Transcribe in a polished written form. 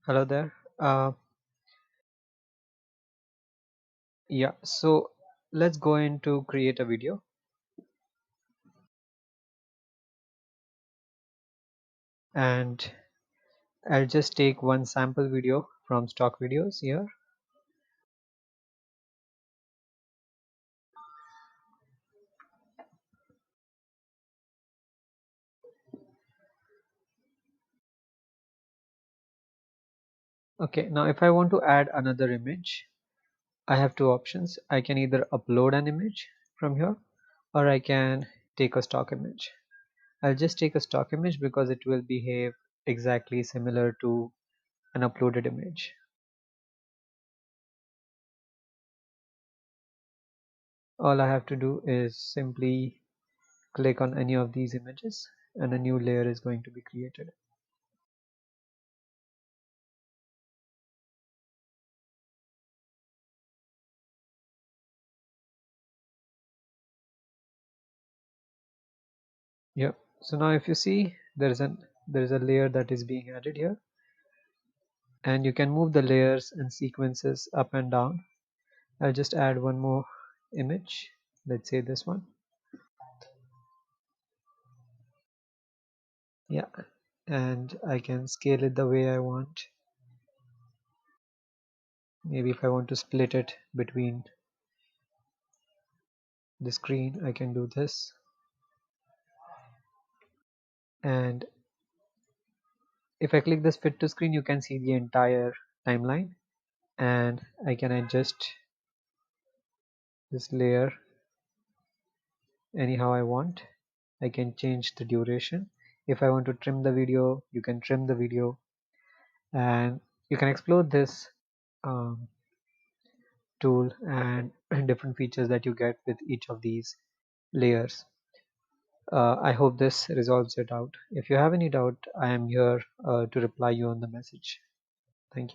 Hello there. Yeah, so let's go into create a video, and I'll just take one sample video from stock videos here. Okay, now if I want to add another image, I have two options. I can either upload an image from here, or I can take a stock image. I'll just take a stock image because it will behave exactly similar to an uploaded image. All I have to do is simply click on any of these images and a new layer is going to be created. Yep. So now if you see there is a layer that is being added here, and you can move the layers and sequences up and down. I'll just add one more image. Let's say this one. Yeah. And I can scale it the way I want. Maybe if I want to split it between the screen, I can do this. And if I click this fit to screen, you can see the entire timeline, and I can adjust this layer anyhow I want. I can change the duration. If I want to trim the video, you can trim the video, and you can explore this um, tool and different features that you get with each of these layers. I hope this resolves your doubt. If you have any doubt, I am here to reply you on the message. Thank you.